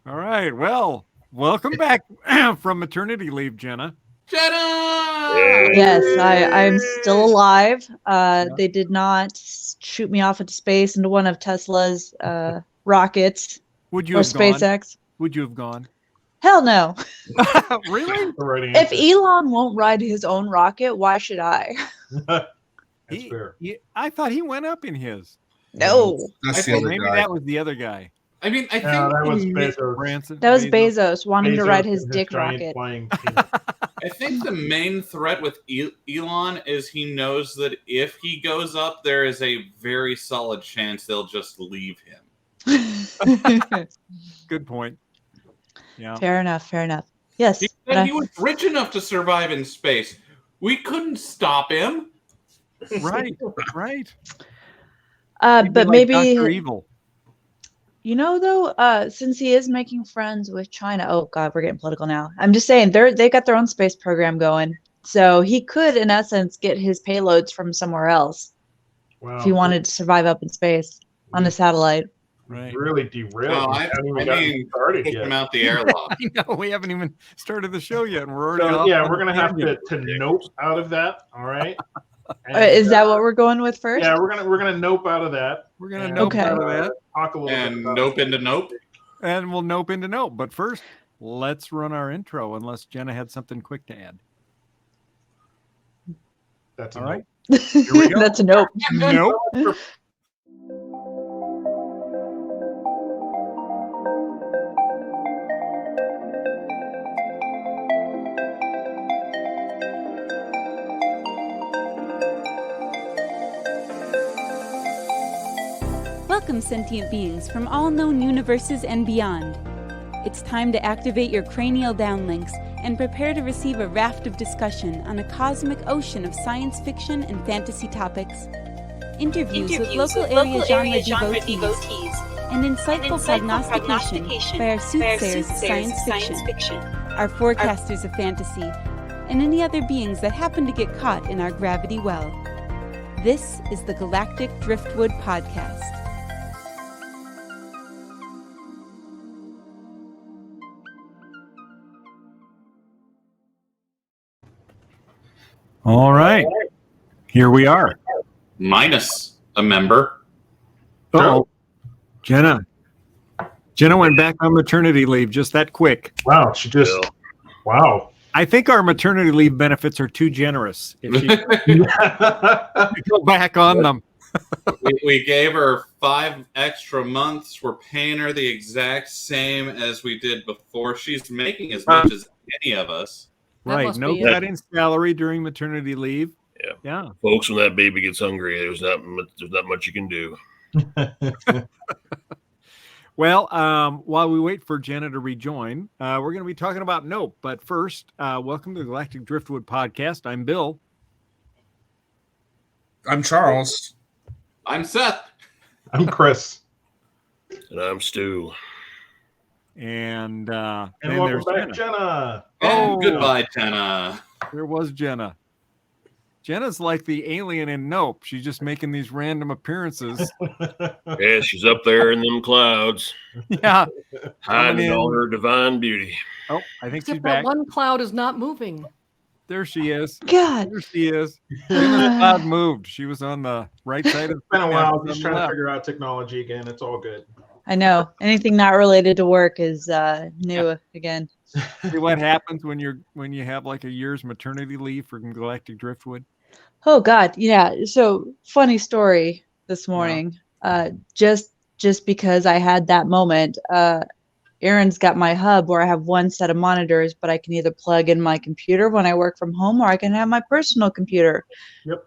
All right. Well, welcome back from maternity leave, Jenna. Jenna! Yes, I'm still alive. Yeah. They did not shoot me off into space into one of Tesla's rockets Would you or have gone? SpaceX. Would you have gone? Hell no. Really? The right If answer. Elon won't ride his own rocket, why should I? That's fair. I thought he went up in his. No. That's I the Well, other maybe guy. that was the other guy. I mean, I Yeah, think that was the ma- Bezos. Branson. That was Bezos wanting to ride Bezos his and dick giant rocket. flying penis. I think the main threat with Elon is he knows that if he goes up, there is a very solid chance they'll just leave him. Good point. Yeah. Fair enough. Yes. He but said he was rich enough to survive in space. We couldn't stop him. Right. Right. but like maybe Dr. Evil. You know, though, since he is making friends with China, oh God, we're getting political now. I'm just saying they got their own space program going, so he could, in essence, get his payloads from somewhere else Wow. if he wanted to survive up in space on a satellite. Right. Really derailed. Oh, We I haven't even gotten mean, started kick yet. him out the airlock. I know we haven't even started the show yet, and we're already So, off yeah, on we're a gonna have tangent. to nope out of that. All right. And, Is that what we're going with first? Yeah, we're gonna nope out of that. We're gonna And, nope Okay. out of that, Talk a little bit And about nope into nope. and we'll nope into nope. But first, let's run our intro. Unless Jenna had something quick to add. That's a All nope. right. Here we go. That's a nope. Nope. Welcome, sentient beings from all known universes and beyond. It's time to activate your cranial downlinks and prepare to receive a raft of discussion on a cosmic ocean of science fiction and fantasy topics. Interviews with local area genre devotees and insightful prognostication by our soothsayers of science fiction, our forecasters of fantasy, and any other beings that happen to get caught in our gravity well. This is the Galactic Driftwood Podcast. All right. Here we are. Minus a member. Oh, Jenna. Jenna went back on maternity leave just that quick. Wow, she just wow. I think our maternity leave benefits are too generous. If she go back on them. We gave her 5 extra months. We're paying her the exact same as we did before. She's making as much as any of us. That Right. must No be it. cutting salary during maternity leave. Yeah. Folks, when that baby gets hungry, there's not much you can do. Well, while we wait for Jenna to rejoin, we're going to be talking about Nope. But first, welcome to the Galactic Driftwood Podcast. I'm Bill. I'm Charles. I'm Seth. I'm Chris. And I'm Stu. And And then welcome there's back, Jenna. Jenna. And Oh. goodbye, Jenna. There was Jenna. Jenna's like the alien in Nope. She's just making these random appearances. Yeah, she's up there in them clouds, Yeah. hiding in. all her divine beauty. Oh, I think she's Except back. that one cloud is not moving. There she is. God. There she is. Jenna's cloud moved. She was on the right side of the It's been a while. on Just the trying to left. figure out technology again. It's all good. I know. Anything not related to work is new again. See what happens when you have like a year's maternity leave from Galactic Driftwood. Oh God, yeah. So funny story this morning. Just because I had that moment, Aaron's got my hub where I have one set of monitors, but I can either plug in my computer when I work from home or I can have my personal computer. Yep.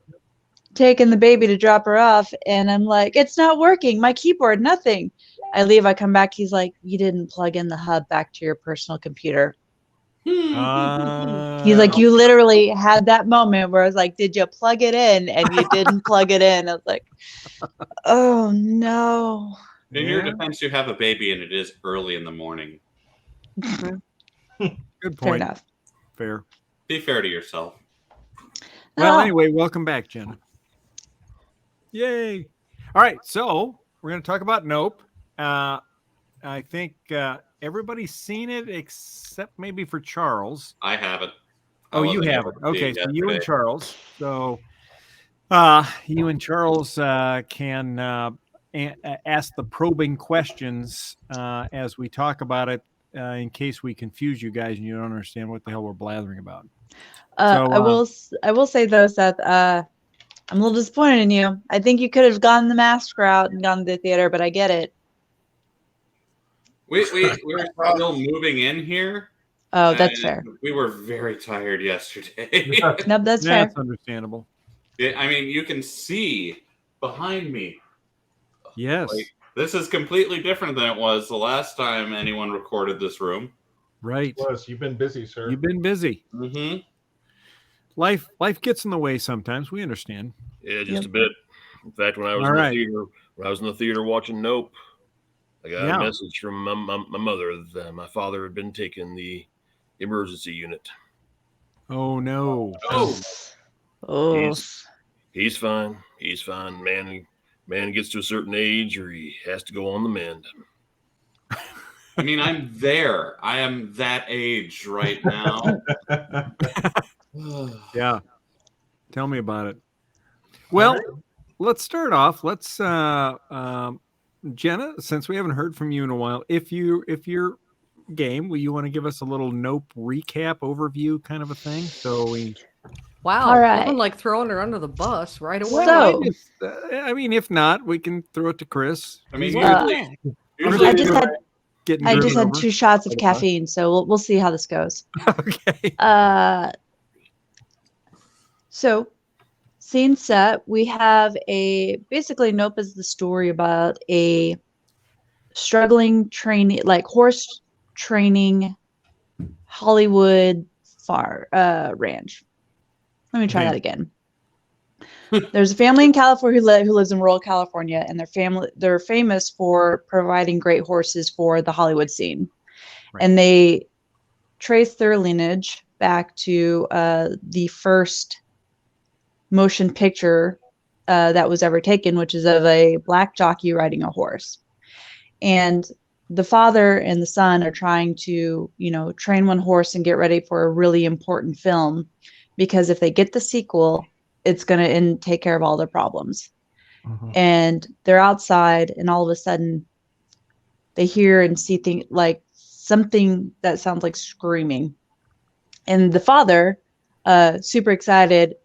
Taking the baby to drop her off, and I'm like, it's not working. My keyboard, nothing. I leave, I come back. He's like, you didn't plug in the hub back to your personal computer. He's like, you literally had that moment where I was like, did you plug it in? And you didn't plug it in. I was like, oh no. In your Yeah. defense, you have a baby and it is early in the morning. Good Fair point. enough. Fair. Be fair to yourself. Well, Oh. anyway, welcome back, Jenna. Yay. All right, so we're going to talk about Nope. I think everybody's seen it except maybe for Charles. I haven't. I Oh, you wasn't haven't. able to see Okay, it so you and yesterday. Charles. So you and Charles can ask the probing questions as we talk about it, in case we confuse you guys and you don't understand what the hell we're blathering about. I will say though, Seth, I'm a little disappointed in you. I think you could have gone the mask route and gone to the theater, but I get it. We're still moving in here. Oh, that's fair. We were very tired yesterday. Nope, that's fair. That's understandable. I mean, you can see behind me. Yes. Like, this is completely different than it was the last time anyone recorded this room. Right. Plus, you've been busy, sir. You've been busy. Mm-hmm. Life gets in the way sometimes. We understand. Yeah, just a bit. In fact, when I was in the theater watching Nope, I got a message from my mother that my father had been taken the emergency unit. Oh no. Oh. He's fine. He's fine. Man gets to a certain age or he has to go on the mend. I mean, I'm there. I am that age right now. Yeah. Tell me about it. Well, let's start off. Let's Jenna, since we haven't heard from you in a while, if you're game, will you want to give us a little Nope recap overview kind of a thing? So we Wow. All right. I'm like throwing her under the bus right away. So, I mean, if not, we can throw it to Chris. I mean, I just had 2 shots of caffeine, so we'll see how this goes. Okay. So scene set, we have basically Nope is the story about a struggling training, like horse training Hollywood ranch. Let me try that again. There's a family in California who lives in rural California, and they're famous for providing great horses for the Hollywood scene. Right. And they trace their lineage back to the first motion picture that was ever taken, which is of a black jockey riding a horse. And the father and the son are trying to, train one horse and get ready for a really important film, because if they get the sequel, it's going to take care of all their problems. Mm-hmm. And they're outside, and all of a sudden they hear and see things like something that sounds like screaming. And the father, super excited,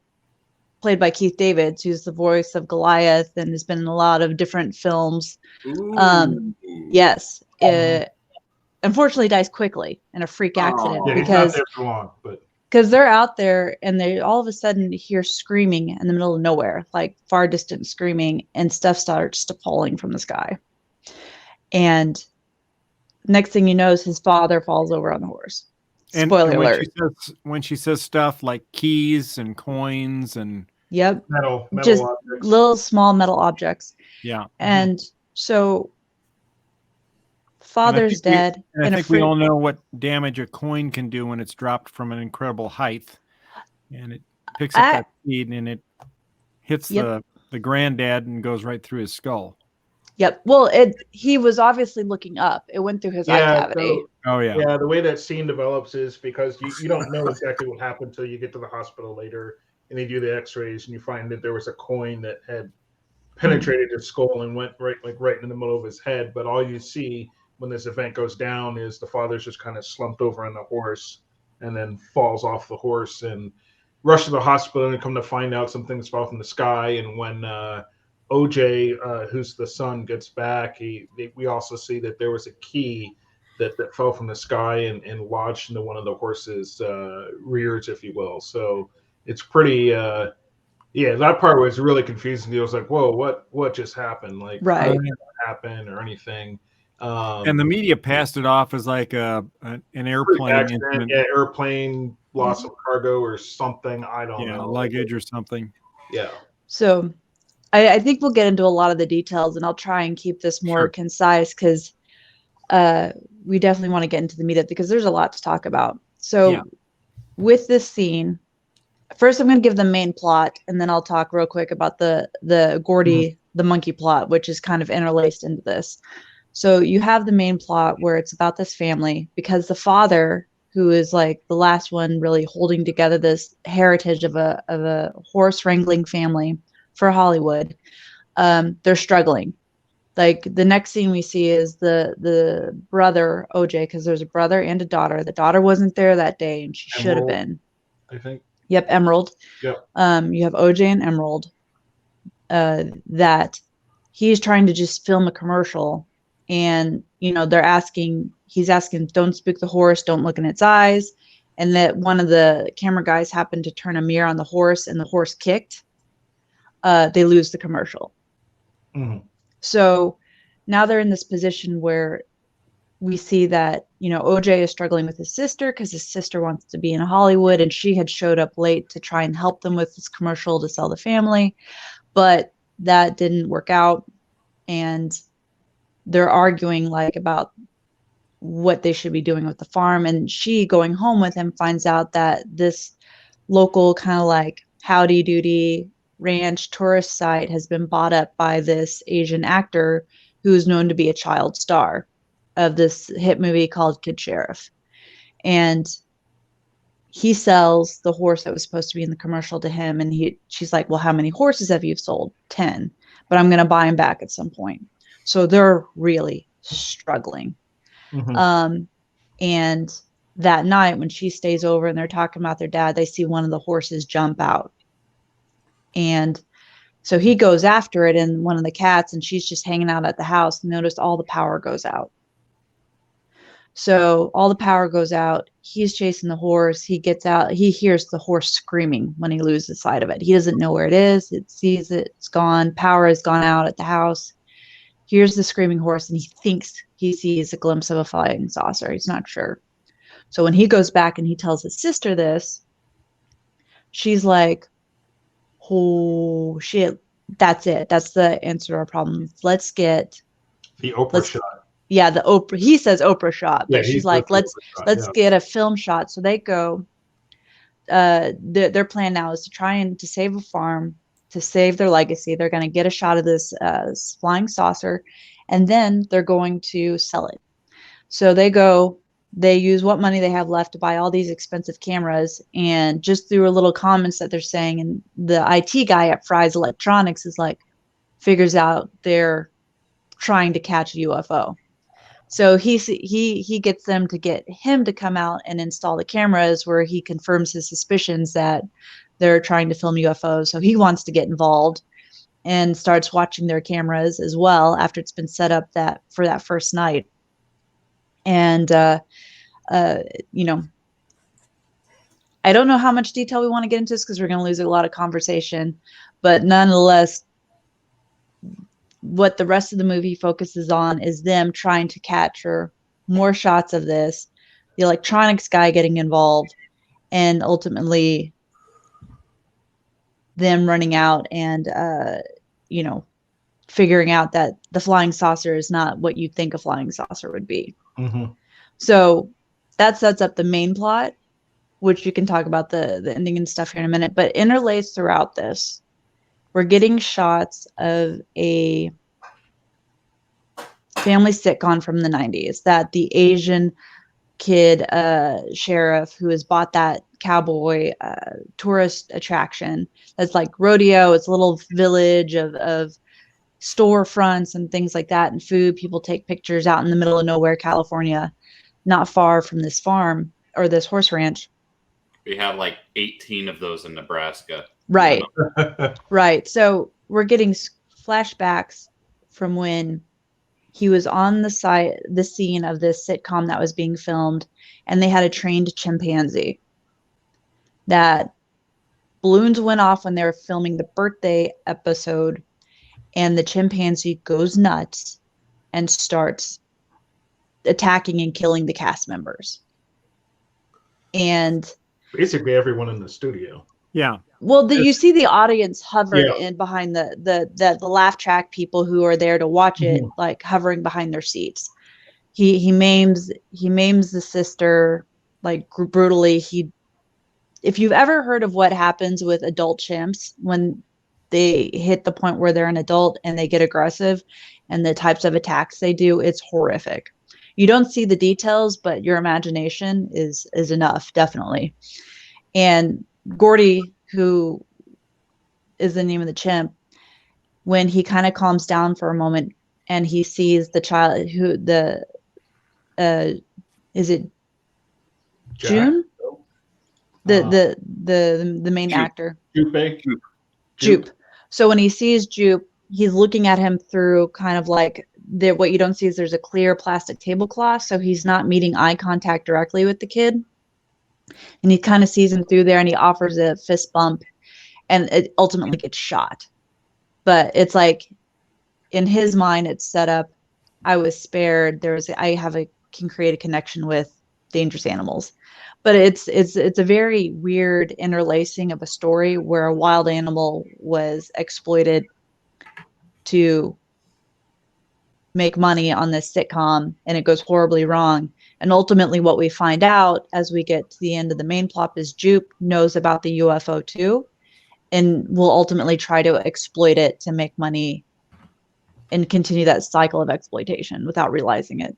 played by Keith Davids, who's the voice of Goliath and has been in a lot of different films. Yes. Unfortunately dies quickly in a freak accident because they're out there and they all of a sudden hear screaming in the middle of nowhere, like far distant screaming, and stuff starts falling from the sky. And next thing you know is his father falls over on the horse. Spoiler alert. When she says stuff like keys and coins and metal just objects. Little small metal objects. Yeah. And so father's dead. I think we all know what damage a coin can do when it's dropped from an incredible height, and it picks up that speed and it hits the granddad and goes right through his skull. Yep. Well, he was obviously looking up. It went through his eye cavity. Yeah, the way that scene develops is because you don't know exactly what happened until you get to the hospital later, and they do the x-rays, and you find that there was a coin that had penetrated his skull and went right in the middle of his head. But all you see when this event goes down is the father's just kind of slumped over on the horse and then falls off the horse and rush to the hospital, and come to find out some things fell from the sky. And when OJ, who's the son, gets back, we also see that there was a key that fell from the sky and lodged into one of the horse's rears, if you will. So it's pretty, that part was really confusing. It was like, whoa, what just happened? Like, right. How did that happen or anything? And the media passed it off as like an airplane incident. Yeah, airplane loss of cargo or something. I don't know. Luggage or something. Yeah. So I think we'll get into a lot of the details, and I'll try and keep this more concise, because we definitely want to get into the meat of it, because there's a lot to talk about. So with this scene, first I'm going to give the main plot, and then I'll talk real quick about the Gordy, the monkey plot, which is kind of interlaced into this. So you have the main plot where it's about this family, because the father, who is like the last one really holding together this heritage of a horse wrangling family for Hollywood, they're struggling. Like the next scene we see is the brother OJ, because there's a brother and a daughter. The daughter wasn't there that day, and she should have been. I think. Yep, Emerald. Yep. You have OJ and Emerald. That he's trying to just film a commercial, and he's asking, don't spook the horse, don't look in its eyes, and that one of the camera guys happened to turn a mirror on the horse, and the horse kicked. They lose the commercial. Mm-hmm. So now they're in this position where we see that, OJ is struggling with his sister because his sister wants to be in Hollywood, and she had showed up late to try and help them with this commercial to sell the family, but that didn't work out. And they're arguing like about what they should be doing with the farm. And she, going home with him, finds out that this local kind of like howdy doody ranch tourist site has been bought up by this Asian actor who's known to be a child star of this hit movie called Kid Sheriff. And he sells the horse that was supposed to be in the commercial to him. And she's like, well, how many horses have you sold? 10, but I'm going to buy him back at some point. So they're really struggling. Mm-hmm. And that night when she stays over and they're talking about their dad, they see one of the horses jump out. And so he goes after it, and one of the cats, and she's just hanging out at the house. Notice all the power goes out. So all the power goes out. He's chasing the horse. He gets out. He hears the horse screaming when he loses sight of it. He doesn't know where it is. It sees it. It's gone. Power has gone out at the house. Hears the screaming horse, and he thinks he sees a glimpse of a flying saucer. He's not sure. So when he goes back and he tells his sister this, she's like, oh shit, that's it. That's the answer to our problem. Let's get the Oprah shot. Yeah, the Oprah. He says Oprah shot, but Yeah, she's like, let's get a film shot. So they go. Their plan now is to try and to save a farm, to save their legacy. They're going to get a shot of this flying saucer, and then they're going to sell it. So they go. They use what money they have left to buy all these expensive cameras, and just through a little comments that they're saying, and the IT guy at Fry's Electronics is like, figures out they're trying to catch a UFO. So he gets them to get him to come out and install the cameras, where he confirms his suspicions that they're trying to film UFOs. So he wants to get involved and starts watching their cameras as well after it's been set up for that first night. And, I don't know how much detail we want to get into this because we're going to lose a lot of conversation, but nonetheless, what the rest of the movie focuses on is them trying to capture more shots of this, the electronics guy getting involved, and ultimately them running out and, figuring out that the flying saucer is not what you think a flying saucer would be. Mm-hmm. So that sets up the main plot, which you can talk about the ending and stuff here in a minute, but interlaced throughout this, we're getting shots of a family sitcom from the 90s that the Asian kid sheriff who has bought that cowboy tourist attraction that's like rodeo. It's a little village of storefronts and things like that, and food. People take pictures out in the middle of nowhere, California, not far from this farm or this horse ranch. We have like 18 of those in Nebraska. Right. Right. So we're getting flashbacks from when he was on the scene of this sitcom that was being filmed, and they had a trained chimpanzee. That balloons went off when they were filming the birthday episode, and the chimpanzee goes nuts and starts attacking and killing the cast members. And basically everyone in the studio. Yeah. Well, you see the audience hover in behind the laugh track people who are there to watch it, like hovering behind their seats. He maims the sister like brutally. If you've ever heard of what happens with adult chimps when they hit the point where they're an adult and they get aggressive, and the types of attacks they do, it's horrific. You don't see the details, but your imagination is enough, definitely. And Gordy, who is the name of the chimp, when he kind of calms down for a moment and he sees the child who is it Jack? June? The main Jupe. actor. Jupe. So when he sees Jupe, he's looking at him through kind of like what you don't see is there's a clear plastic tablecloth, so he's not meeting eye contact directly with the kid. And he kind of sees him through there, and he offers a fist bump, and it ultimately gets shot. But it's like, in his mind, it's set up, I was spared. Can create a connection with dangerous animals. But it's a very weird interlacing of a story where a wild animal was exploited to make money on this sitcom, and it goes horribly wrong. And ultimately what we find out as we get to the end of the main plot is Jupe knows about the UFO too, and will ultimately try to exploit it to make money and continue that cycle of exploitation without realizing it.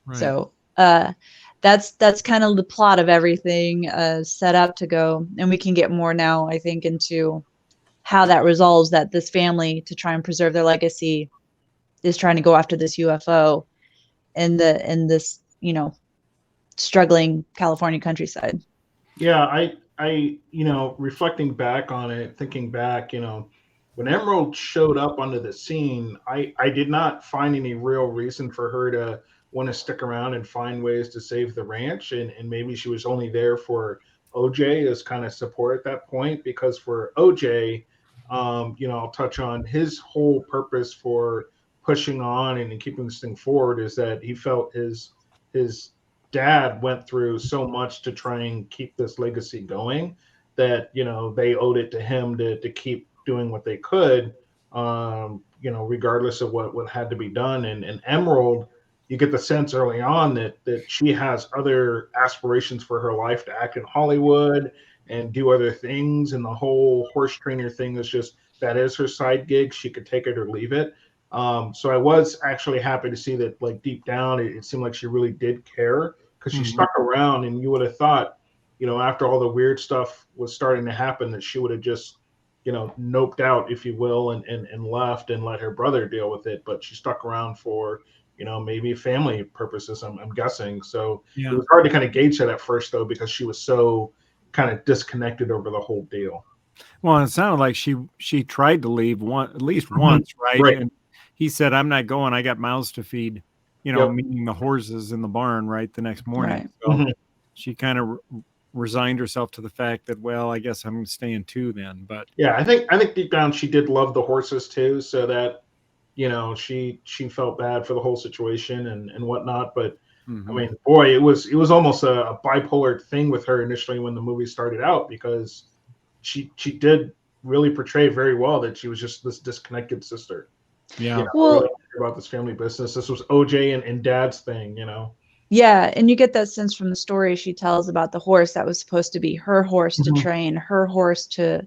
Right. So that's kind of the plot of everything set up to go. And we can get more now, I think, into how that resolves, that this family, to try and preserve their legacy, is trying to go after this UFO in this, struggling California countryside. Yeah, I reflecting back on it, thinking back, when Emerald showed up onto the scene, I did not find any real reason for her to want to stick around and find ways to save the ranch. And maybe she was only there for OJ as kind of support at that point, because for OJ, I'll touch on his whole purpose for pushing on and keeping this thing forward is that he felt his dad went through so much to try and keep this legacy going that, they owed it to him to keep doing what they could, regardless of what had to be done. And Emerald, you get the sense early on that she has other aspirations for her life, to act in Hollywood and do other things. And the whole horse trainer thing that is her side gig. She could take it or leave it. So I was actually happy to see that, like, deep down, it seemed like she really did care, because she stuck around, and you would have thought, after all the weird stuff was starting to happen, that she would have just, noped out, if you will, and left and let her brother deal with it. But she stuck around for, maybe family purposes, I'm guessing. So It was hard to kind of gauge that at first, though, because she was so kind of disconnected over the whole deal. Well, it sounded like she tried to leave at least once, right? And he said, "I'm not going. I got mouths to feed," meaning the horses in the barn, right, the next morning. Right. So she kind of resigned herself to the fact that, well, I guess I'm staying too then. But yeah, I think deep down she did love the horses too, so that she felt bad for the whole situation and whatnot. But I mean, boy, it was almost a bipolar thing with her initially when the movie started out, because she did really portray very well that she was just this disconnected sister. Yeah. Really about this family business. This was OJ and Dad's thing, Yeah, and you get that sense from the story she tells about the horse that was supposed to be her horse to train, her horse to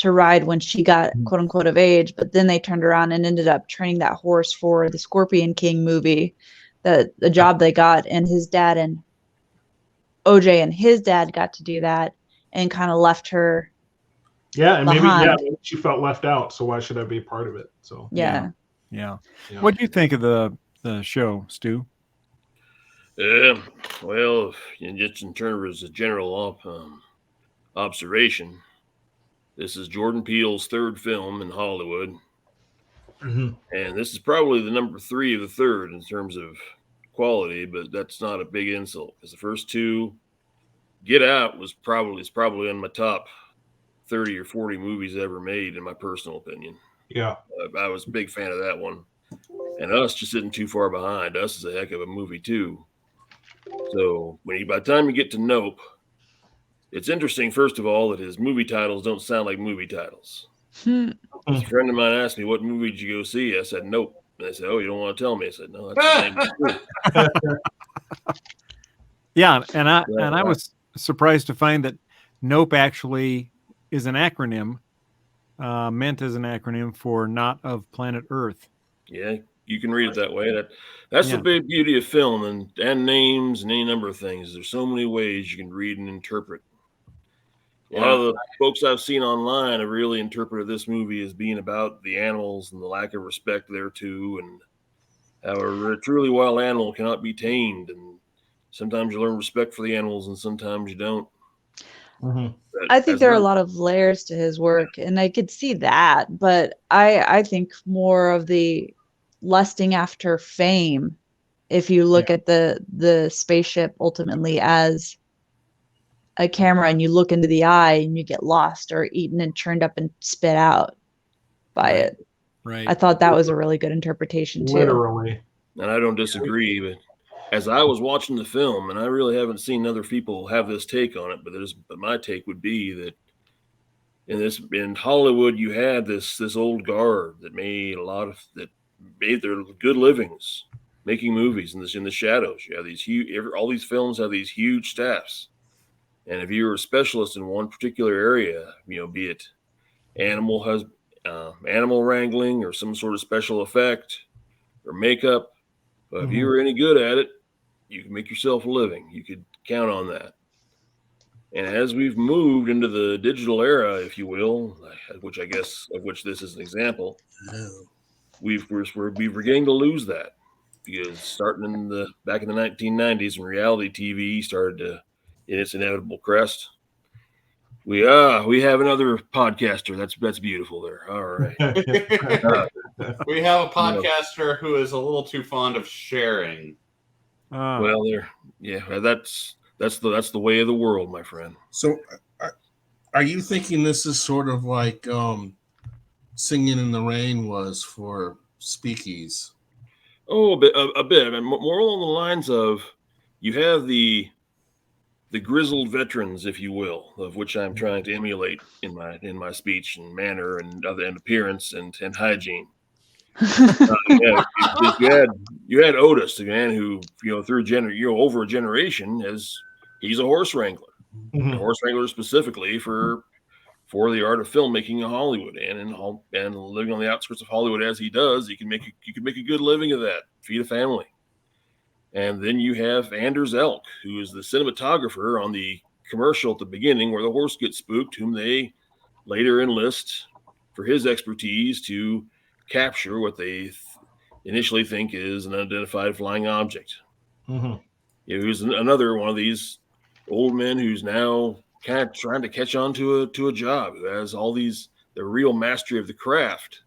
ride when she got quote unquote of age, but then they turned around and ended up training that horse for the Scorpion King movie, the job they got. And his dad and OJ and his dad got to do that and kind of left her. Yeah, and behind. maybe she felt left out, so why should I be part of it? So yeah. What do you think of the show, Stu? Well, just in terms of a general observation, this is Jordan Peele's third film in Hollywood, and this is probably the number 3 of the third in terms of quality. But that's not a big insult, because the first two, Get Out, is probably in my top 30 or 40 movies ever made, in my personal opinion. Yeah, I was a big fan of that one, and Us just isn't too far behind. Us is a heck of a movie too. So by the time you get to Nope, it's interesting, first of all, that his movie titles don't sound like movie titles. A friend of mine asked me, "What movie did you go see?" I said, "Nope." And they said, "Oh, you don't want to tell me?" I said, "No, that's the name of the movie." Yeah, and I was surprised to find that Nope actually is an acronym meant as an acronym for not of planet Earth. Yeah, you can read it that way. That's Yeah. the big beauty of film and names and any number of things. There's so many ways you can read and interpret. A lot of the folks I've seen online have really interpreted this movie as being about the animals and the lack of respect thereto, and how a truly wild animal cannot be tamed. And sometimes you learn respect for the animals, and sometimes you don't. Mhm. But I think as there are a an- lot of layers to his work, and I could see that, but I think more of the lusting after fame, if you look at the spaceship ultimately as a camera and you look into the eye and you get lost or eaten and churned up and spit out by Right. it. Right. I thought that was a really good interpretation too. Literally. And I don't disagree, but as I was watching the film, and I really haven't seen other people have this take on it, but my take would be that in Hollywood you had this old guard that made their good livings making movies in the shadows. You have these all these films have these huge staffs, and if you're a specialist in one particular area, be it animal wrangling or some sort of special effect or makeup, but if you were any good at it, you can make yourself a living. You could count on that. And as we've moved into the digital era, if you will, which I guess of which this is an example, we're beginning to lose that, because starting back in the 1990s when reality TV started to in its inevitable crest, we have another podcaster. That's beautiful there. All right. We have a podcaster who is a little too fond of sharing. Well, that's the way of the world, my friend. So, are you thinking this is sort of like Singing in the Rain was for speakies? Oh, a bit. I mean, more along the lines of you have the grizzled veterans, if you will, of which I'm trying to emulate in my speech and manner and appearance and hygiene. You had Otis, the man who over a generation he's a horse wrangler, a horse wrangler specifically for the art of filmmaking in Hollywood and living on the outskirts of Hollywood as he does. You can make a good living of that, feed a family. And then you have Anders Elk, who is the cinematographer on the commercial at the beginning where the horse gets spooked, whom they later enlist for his expertise to capture what they initially think is an unidentified flying object. Who's another one of these old men who's now kind of trying to catch on to a job, who has all the real mastery of the craft.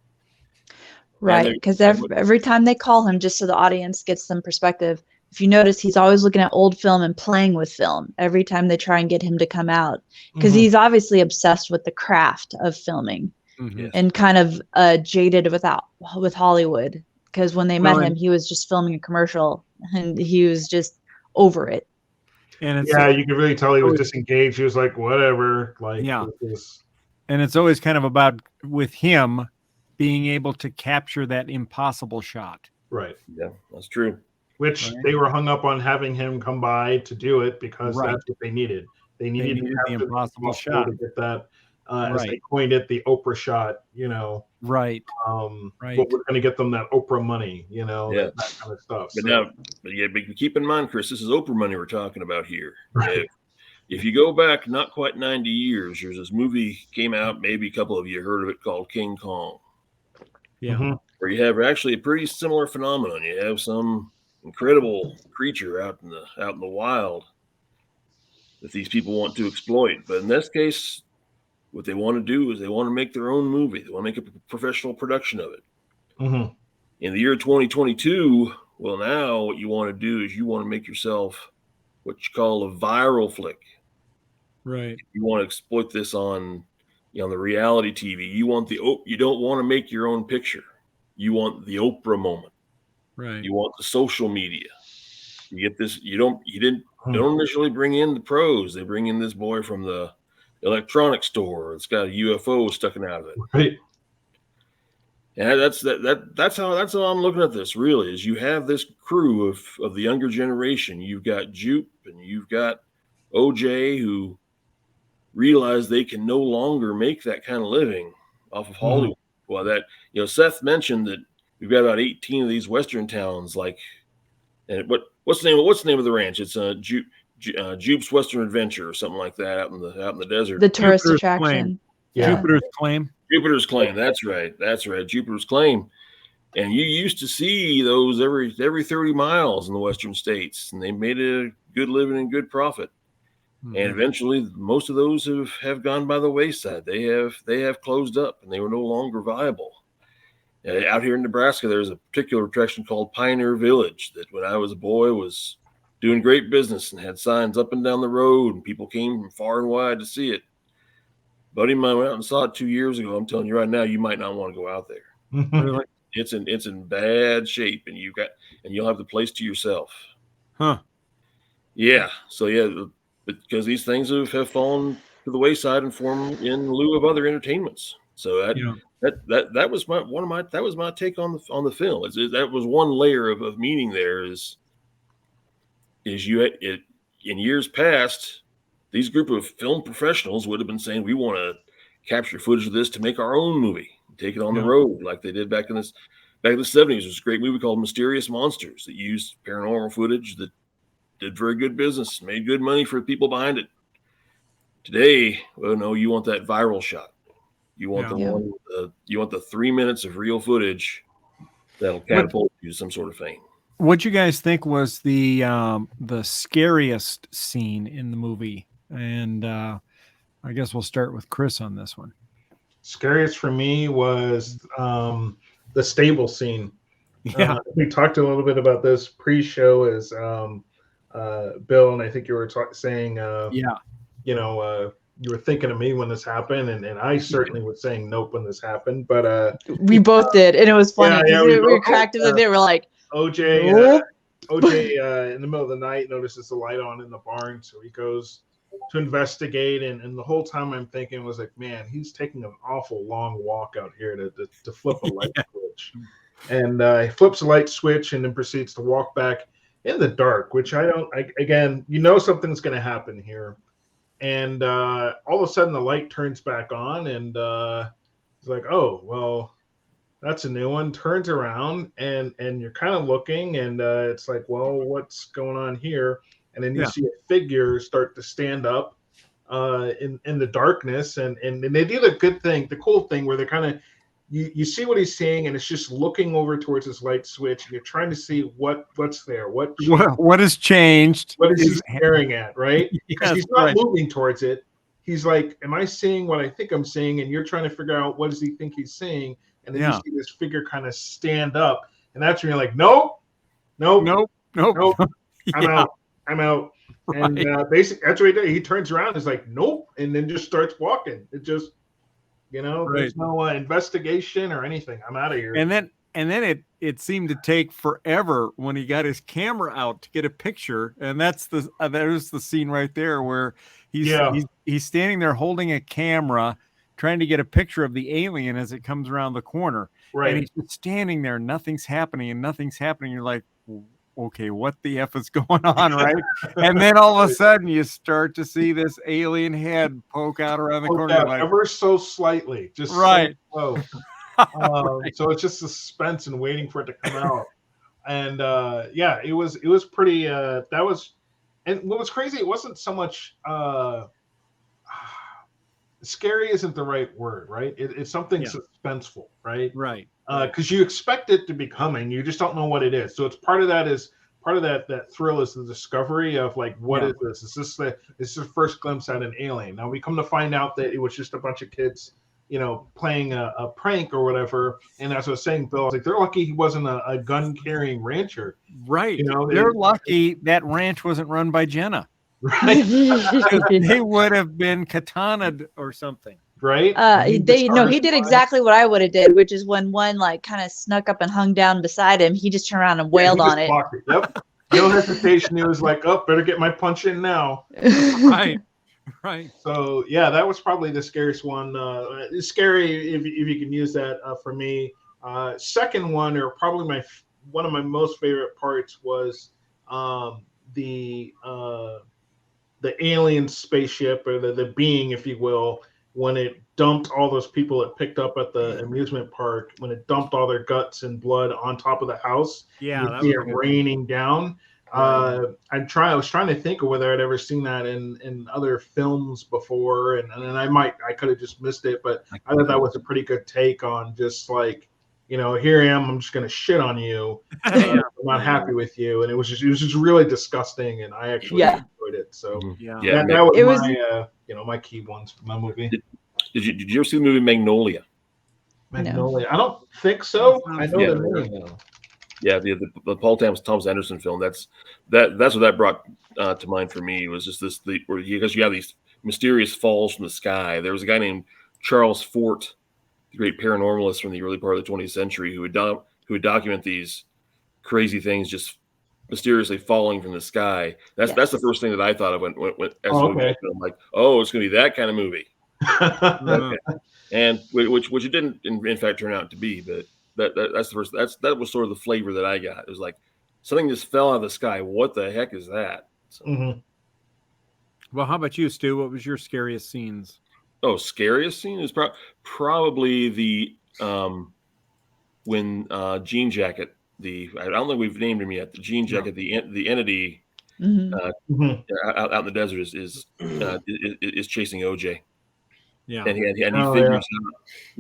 Right, because every time they call him, just so the audience gets some perspective, if you notice, he's always looking at old film and playing with film every time they try and get him to come out, because he's obviously obsessed with the craft of filming and kind of jaded with Hollywood, because when they met him, he was just filming a commercial and he was just over it. And you could really tell he was disengaged. He was like, whatever. And it's always kind of about with him being able to capture that impossible shot. Right. Yeah, that's true. Which they were hung up on having him come by to do it because that's what they needed. They needed the impossible shot to get that, as they coined it, the Oprah shot. Right. But we're going to get them that Oprah money. That kind of stuff. But keep in mind, Chris, this is Oprah money we're talking about here. Right. If you go back not quite 90 years, there's this movie came out. Maybe a couple of you heard of it, called King Kong. Yeah. Where you have actually a pretty similar phenomenon. You have some incredible creature out in the wild that these people want to exploit. But in this case, what they want to do is they want to make their own movie. They want to make a professional production of it. In the year 2022, well, now what you want to do is you want to make yourself what you call a viral flick. Right. You want to exploit this on the reality TV. You don't want to make your own picture. You want the Oprah moment. Right. You want the social media. You get this. They don't initially bring in the pros. They bring in this boy from the electronics store. It's got a UFO sticking out of it. Right. And that's how I'm looking at this. Really, is you have this crew of the younger generation. You've got Jupe and you've got OJ, who realize they can no longer make that kind of living off of Hollywood. Well, that Seth mentioned that we've got about 18 of these western towns. Like, and what's the name of the ranch? It's Jupe's Western Adventure or something like that out in the desert. The tourist Jupiter's attraction. Claim. Yeah. Jupiter's Claim. Jupiter's Claim. That's right. Jupiter's Claim. And you used to see those every 30 miles in the western states, and they made a good living and good profit. And eventually, most of those have gone by the wayside. They have closed up, and they were no longer viable. Out here in Nebraska, there's a particular attraction called Pioneer Village that, when I was a boy, was doing great business and had signs up and down the road, and people came from far and wide to see it. Buddy of mine went out and saw it 2 years ago. I'm telling you right now, you might not want to go out there. Really? It's in bad shape, and you'll have the place to yourself. Huh? Yeah. So because these things have fallen to the wayside and form in lieu of other entertainments. So that was my take on the film. That was one layer of meaning there. Is in years past, these group of film professionals would have been saying, we want to capture footage of this to make our own movie, take it on the road like they did back in the 70s. There's a great movie called Mysterious Monsters that used paranormal footage that did very good business, made good money for the people behind it. Today, well, no, you want that viral shot. You want you want the 3 minutes of real footage that'll catapult you to some sort of fame. What you guys think was the scariest scene in the movie? And I guess we'll start with Chris on this one. Scariest for me was the stable scene. Yeah, we talked a little bit about this pre-show as Bill, and I think you were saying, you were thinking of me when this happened, and I certainly was saying nope when this happened. But we both did, and it was funny because we were cracked a bit. We're like, OJ in the middle of the night notices the light on in the barn, so he goes to investigate, and the whole time I'm thinking was like, man, he's taking an awful long walk out here to flip a light switch. And he flips a light switch and then proceeds to walk back in the dark, which again, something's going to happen here. And all of a sudden the light turns back on, and it's like, oh, well, that's a new one. Turns around, and you're kind of looking, and it's like, well, what's going on here? And then you see a figure start to stand up in the darkness, and they do the cool thing where they're kind of, you see what he's seeing, and it's just looking over towards his light switch, and you're trying to see what's there, what has changed, what is he staring at, right? Because Yes, he's not right. moving towards it. He's like, am I seeing what I think I'm seeing? And you're trying to figure out what does he think he's seeing, and then you see this figure kind of stand up, and that's when you're like, nope. I'm out. Right. And basically, that's what he did. He turns around, is like, nope, and then just starts walking. It just, there's no investigation or anything. I'm out of here. And then it seemed to take forever when he got his camera out to get a picture, and there's the scene right there where he's standing there holding a camera, trying to get a picture of the alien as it comes around the corner. Right. And he's just standing there, nothing's happening. You're like, okay, what the F is going on, right? And then all of a sudden you start to see this alien head poke out around the corner. Like, ever so slightly. Just right. So close. So it's just suspense and waiting for it to come out. And it was pretty and what was crazy, it wasn't so much scary isn't the right word, right? It's something suspenseful, right? Right. Because you expect it to be coming, you just don't know what it is. So it's part of that thrill is the discovery of like, what is this? Is this the first glimpse at an alien? Now we come to find out that it was just a bunch of kids, playing a prank or whatever. And as I was saying, Bill, I was like, they're lucky he wasn't a gun carrying rancher. Right. They're lucky that ranch wasn't run by Jenna. Right. They would have been katanaed or something. Right. He did exactly what I would have did, which is when one like kind of snuck up and hung down beside him, he just turned around and wailed on it. Yep. No hesitation. He was like, oh, better get my punch in now. Right. So that was probably the scariest one. It's scary if you can use that for me. Second one, or probably one of my most favorite parts, was the alien spaceship, or the being, if you will, when it dumped all those people it picked up at the amusement park, when it dumped all their guts and blood on top of the house. Yeah, you that see was it a good raining down. Right. I was trying to think of whether I'd ever seen that in other films before, and I could have just missed it, but I thought that was a pretty good take on just like, here I am, I'm just gonna shit on you. I'm not happy with you, and it was just really disgusting, and I actually enjoyed it. So that was it was my my key ones for my movie. Did you ever see the movie Magnolia? Magnolia. I don't think so. I know the name though. Yeah, the Paul Thomas Anderson film. That's what that brought to mind for me, was just because you have these mysterious falls from the sky. There was a guy named Charles Fort, the great paranormalist from the early part of the 20th century, who would document these crazy things just mysteriously falling from the sky. That's the first thing that I thought of when I'm like, oh, it's going to be that kind of movie. Okay. And which it didn't in fact turn out to be, but that's the first. That was sort of the flavor that I got. It was like something just fell out of the sky. What the heck is that? So. Well, how about you, Stu? What was your scariest scenes? Oh, scariest scene is probably the when Jean Jacket. I don't think we've named him yet. The Jean Jacket, the entity out in the desert is chasing OJ. Yeah, and he figures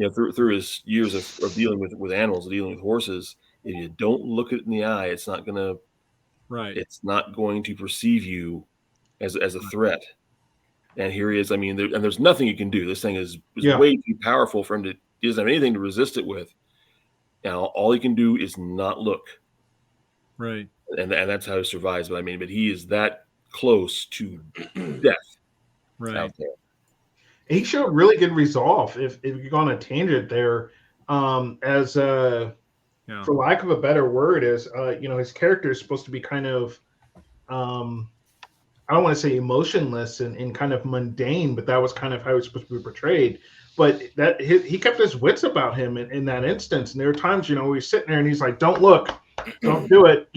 out, through his years of dealing with animals, dealing with horses, if you don't look it in the eye, it's not going to perceive you as a threat. And here he is. I mean, there's nothing you can do. This thing is way too powerful for him to. He doesn't have anything to resist it with. Now, all he can do is not look. Right. And that's how he survives. But he is that close to death. Right. Out there. He showed really good resolve. If you go on a tangent there, for lack of a better word, his character is supposed to be kind of, I don't want to say emotionless and kind of mundane, but that was kind of how he's supposed to be portrayed. But that he kept his wits about him in that instance. And there were times, where he's sitting there and he's like, "Don't look, don't do it,"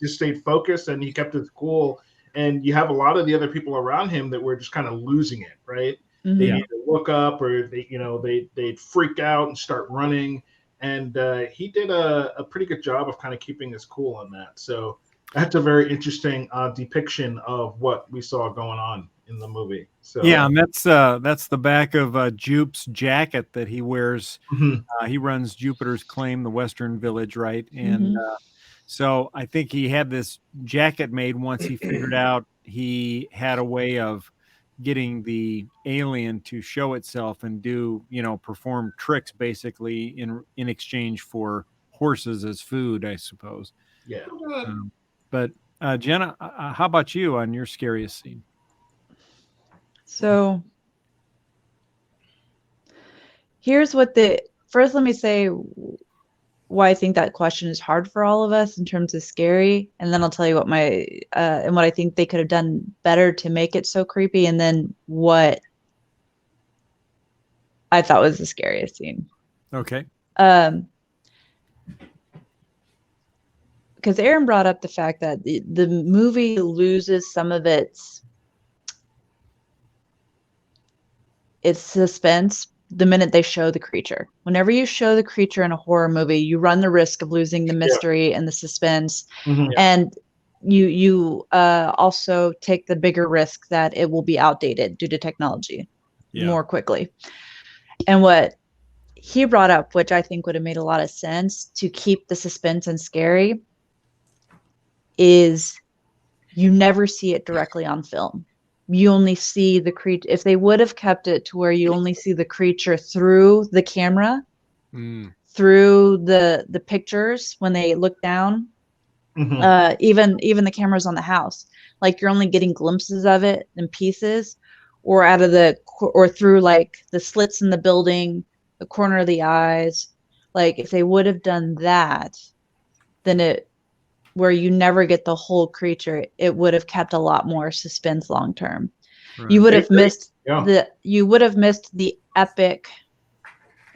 just stayed focused, and he kept his cool. And you have a lot of the other people around him that were just kind of losing it, right? They either look up or they'd freak out and start running. And he did a pretty good job of kind of keeping his cool on that. So that's a very interesting depiction of what we saw going on in the movie. So and that's the back of Jupe's jacket that he wears. He runs Jupiter's Claim, the Western Village, right? And so I think he had this jacket made once he figured out he had a way of getting the alien to show itself and do, perform tricks basically in exchange for horses as food, I suppose. Yeah. But Jenna, how about you on your scariest scene? So here's first let me say why I think that question is hard for all of us in terms of scary, and then I'll tell you what and what I think they could have done better to make it so creepy, and then what I thought was the scariest scene. Okay. Because Aaron brought up the fact that the movie loses some of its suspense the minute they show the creature. Whenever you show the creature in a horror movie, you run the risk of losing the mystery and the suspense. And you also take the bigger risk that it will be outdated due to technology more quickly. And what he brought up, which I think would have made a lot of sense to keep the suspense and scary, is you never see it directly on film. You only see the creature. If they would have kept it to where you only see the creature through the camera, through the pictures when they look down, even the cameras on the house, like you're only getting glimpses of it in pieces, or or through like the slits in the building, the corner of the eyes. Like if they would have done that, then where you never get the whole creature, it would have kept a lot more suspense long term. Right. You would have missed the epic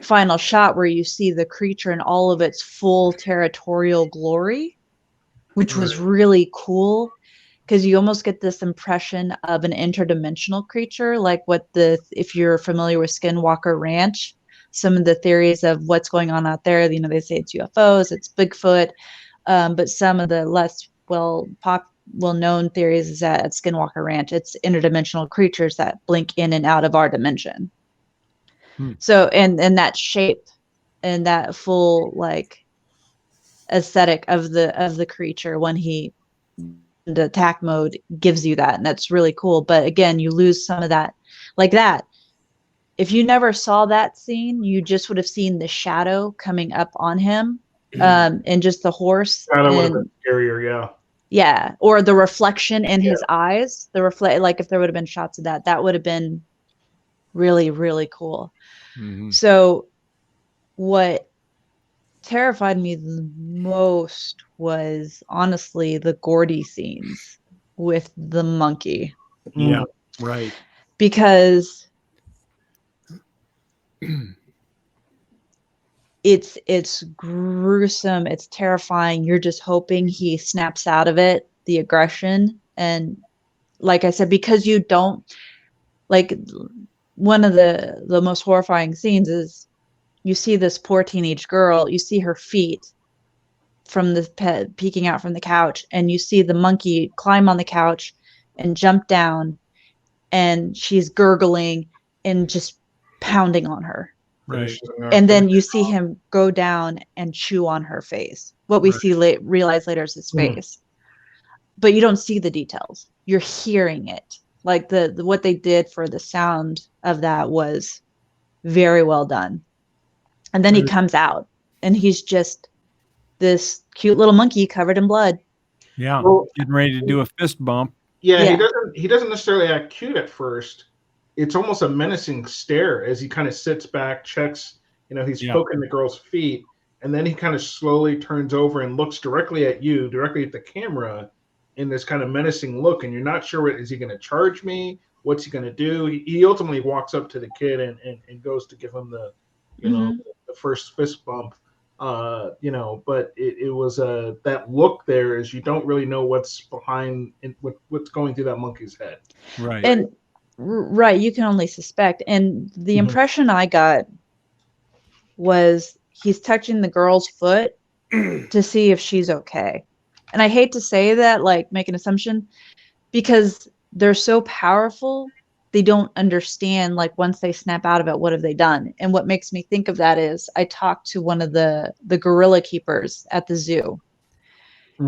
final shot where you see the creature in all of its full territorial glory, which was really cool, because you almost get this impression of an interdimensional creature, like if you're familiar with Skinwalker Ranch, some of the theories of what's going on out there, they say it's UFOs, it's Bigfoot, but some of the less well-known theories is that at Skinwalker Ranch, it's interdimensional creatures that blink in and out of our dimension. So, and that shape and that full like aesthetic of the creature when the attack mode gives you that, and that's really cool. But again, you lose some of that, like that. If you never saw that scene, you just would have seen the shadow coming up on him, and just the horse. That would have been scarier, yeah. Yeah, or the reflection in his eyes. Like if there would have been shots of that would have been really, really cool. Mm-hmm. So what terrified me the most was honestly the Gordy scenes with the monkey. Yeah, right. Because it's gruesome, it's terrifying. You're just hoping he snaps out of it, the aggression. And like I said, because you don't like, one of the most horrifying scenes is you see this poor teenage girl, you see her feet from the pet peeking out from the couch, and you see the monkey climb on the couch and jump down, and she's gurgling and just pounding on her. Right. And then you see him go down and chew on her face. What we see realize later is his face. But you don't see the details. You're hearing it. Like the what they did for the sound of that was very well done. And then he comes out and he's just this cute little monkey covered in blood. Yeah. Getting ready to do a fist bump. Yeah. He doesn't necessarily act cute at first. It's almost a menacing stare as he kind of sits back, checks, he's poking the girl's feet, and then he kind of slowly turns over and looks directly at you, directly at the camera, in this kind of menacing look, and you're not sure, is he going to charge me? What's he going to do? He ultimately walks up to the kid and goes to give him the, the first fist bump, but it was that look there is you don't really know what's behind what's going through that monkey's head. Right. And you can only suspect. And the impression I got was he's touching the girl's foot to see if she's okay. And I hate to say that, like make an assumption, because they're so powerful, they don't understand, like once they snap out of it, what have they done? And what makes me think of that is I talked to one of the gorilla keepers at the zoo.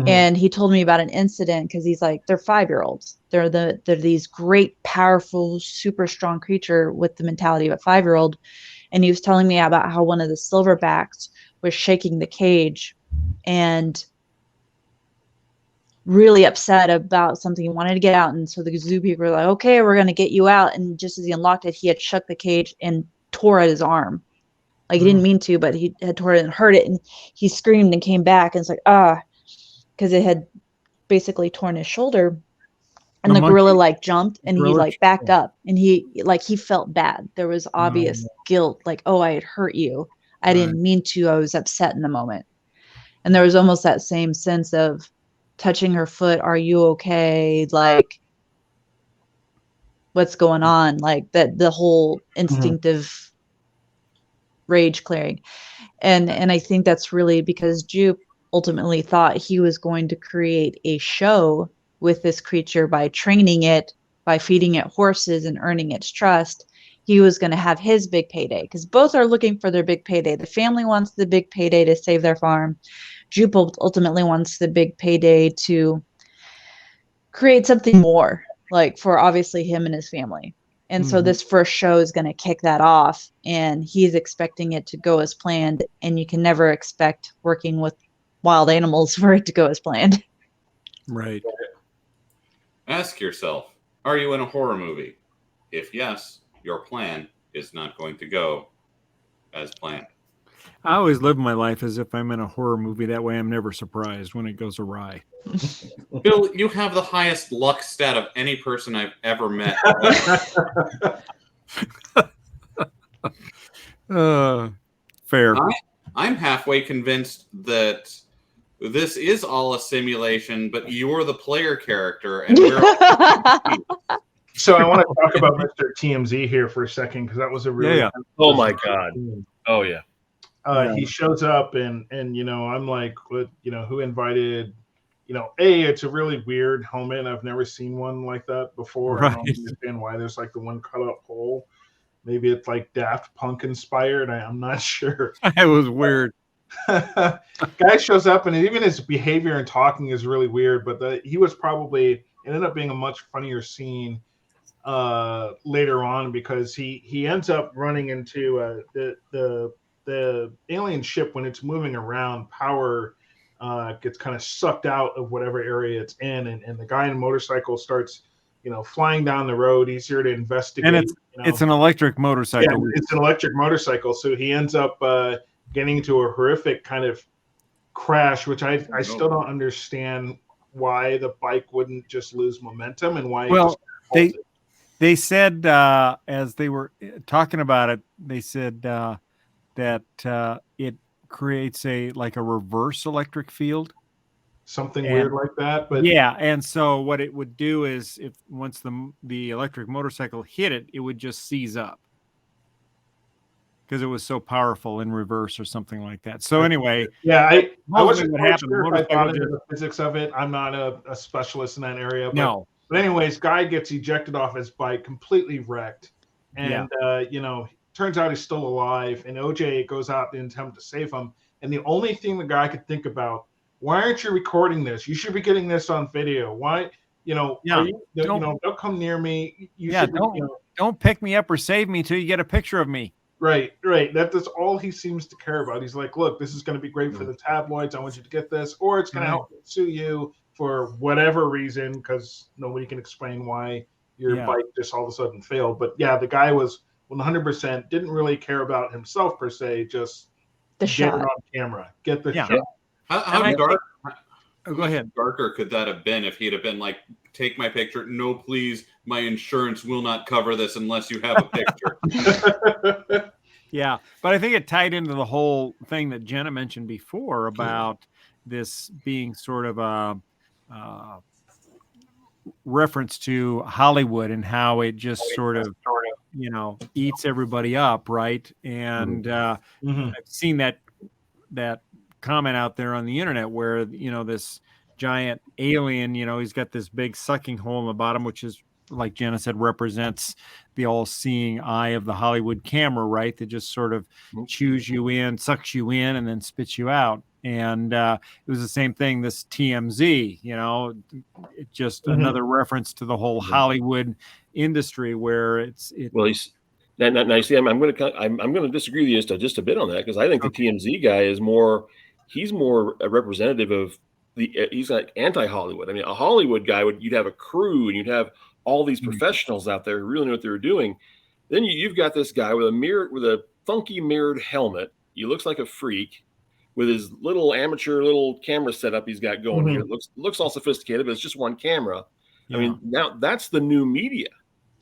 And he told me about an incident because he's like, they're 5-year-olds. They're these great, powerful, super strong creature with the mentality of a 5-year-old. And he was telling me about how one of the silverbacks was shaking the cage and really upset about something. He wanted to get out. And so the zoo people were like, okay, we're going to get you out. And just as he unlocked it, he had shook the cage and tore at his arm. Like he didn't mean to, but he had tore it and hurt it. And he screamed and came back. And it's like, because it had basically torn his shoulder. And the gorilla like jumped and he like backed up, and he felt bad. There was obvious guilt, like, oh, I had hurt you. I didn't mean to. I was upset in the moment. And there was almost that same sense of touching her foot. Are you okay? Like, what's going on? Like that, the whole instinctive rage clearing. And I think that's really because Jupe ultimately thought he was going to create a show with this creature by training it, by feeding it horses and earning its trust. He was going to have his big payday, because both are looking for their big payday. The family wants the big payday to save their farm. Jupe ultimately wants the big payday to create something more, like for obviously him and his family. And so this first show is going to kick that off, and he's expecting it to go as planned. And you can never expect working with wild animals for it to go as planned. Right. Ask yourself, are you in a horror movie? If yes, your plan is not going to go as planned. I always live my life as if I'm in a horror movie. That way I'm never surprised when it goes awry. Bill, you have the highest luck stat of any person I've ever met. Fair. I'm halfway convinced that this is all a simulation, but you're the player character, and we're So I want to talk about Mr. TMZ here for a second, because that was a really Oh my god. Oh yeah. He shows up and I'm like, who invited? It's a really weird helmet. I've never seen one like that before. I don't understand why there's like the one cut up hole. Maybe it's like Daft Punk inspired. I'm not sure. It was weird. Guy shows up, and even his behavior and talking is really weird. But he was it ended up being a much funnier scene later on, because he ends up running into the alien ship. When it's moving around, power gets kind of sucked out of whatever area it's in, and the guy in a motorcycle starts flying down the road, easier to investigate. And it's an electric motorcycle. Yeah, it's an electric motorcycle. So he ends up getting into a horrific kind of crash, which I still don't understand why the bike wouldn't just lose momentum and why. Well, they said as they were talking about it, they said that it creates a reverse electric field. Something weird like that, but and so what it would do is, if once the electric motorcycle hit it, it would just seize up because it was so powerful in reverse or something like that. So anyway, I wasn't what quite happened. sure if I thought into the physics of it. I'm not a specialist in that area. But anyways, guy gets ejected off his bike, completely wrecked, and turns out he's still alive. And OJ goes out in an attempt to save him. And the only thing the guy could think about: why aren't you recording this? You should be getting this on video. Why, don't come near me. Don't pick me up or save me till you get a picture of me. Right. That's all he seems to care about. He's like, look, this is going to be great for the tabloids. I want you to get this, or it's going to help sue you for whatever reason, because nobody can explain why your bike just all of a sudden failed. But the guy was 100% didn't really care about himself per se, just the get it on camera, get the shot. How dark? Go ahead. Darker could that have been if he'd have been like, take my picture? No, please. My insurance will not cover this unless you have a picture. Yeah. But I think it tied into the whole thing that Jenna mentioned before about this being sort of a reference to Hollywood and how it just sort of, eats everybody up. Right. And I've seen that comment out there on the internet where this giant alien, he's got this big sucking hole in the bottom, which is, like Jenna said, represents the all-seeing eye of the Hollywood camera, right? That just sort of chews you in, sucks you in, and then spits you out. And it was the same thing, this TMZ, it just another reference to the whole Hollywood industry where well, now you see, I'm going to disagree with you just a bit on that, because I think the TMZ guy is he's more a representative of he's like anti-Hollywood. I mean, a Hollywood guy you'd have a crew and you'd have all these professionals out there who really know what they were doing. Then you've got this guy with a funky mirrored helmet. He looks like a freak with his little amateur camera setup he's got going here. It looks all sophisticated, but it's just one camera. I mean, now that's the new media.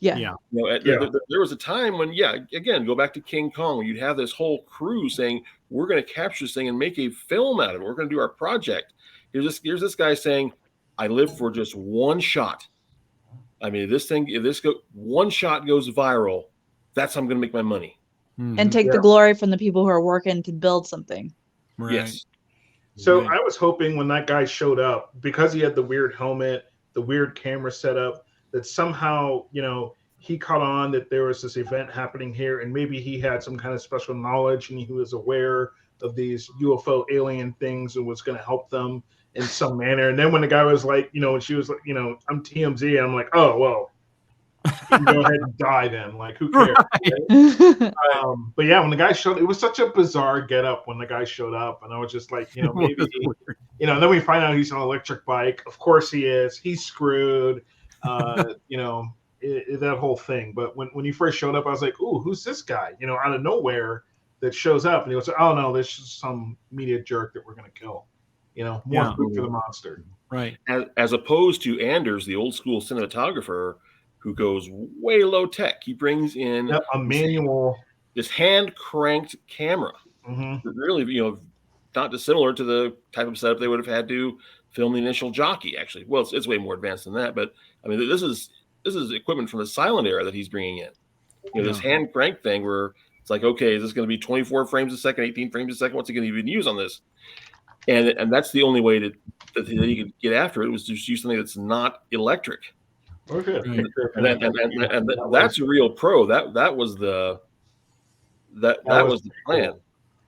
Yeah. There was a time when, again, go back to King Kong, when you'd have this whole crew saying, we're going to capture this thing and make a film out of it. We're going to do our project. Here's this guy saying, I live for just one shot. I mean, if one shot goes viral, that's how I'm going to make my money. And take the glory from the people who are working to build something. Right. Yes. So I was hoping when that guy showed up, because he had the weird helmet, the weird camera setup, that somehow, he caught on that there was this event happening here, and maybe he had some kind of special knowledge and he was aware of these UFO alien things and was going to help them in some manner. And then when the guy was like, when she was like, I'm TMZ, and I'm like, oh, well, you can go ahead and die then. Like, who cares? Right? But when the guy showed, it was such a bizarre getup when the guy showed up, and I was just like, maybe, then we find out he's on an electric bike. Of course he is. He's screwed. That whole thing. But when he first showed up, I was like, ooh, who's this guy? Out of nowhere that shows up, and he goes, oh no, this is some media jerk that we're going to kill. More food for the monster. Right. As opposed to Anders, the old school cinematographer, who goes way low tech. He brings in a manual, this hand cranked camera. Really, not dissimilar to the type of setup they would have had to film the initial jockey. Actually, well, it's way more advanced than that. But I mean, this is equipment from the silent era that he's bringing in. This hand crank thing where it's like, okay, is this going to be 24 frames a second, 18 frames a second? What's he going to even use on this? And that's the only way that he could get after it, was just use something that's not electric. Okay. And that's a real pro. That was the plan.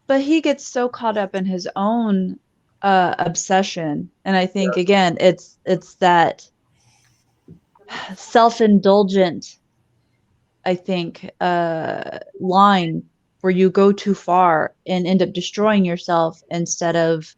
But he gets so caught up in his own obsession, and I think again, it's that self-indulgent, I think, line where you go too far and end up destroying yourself instead of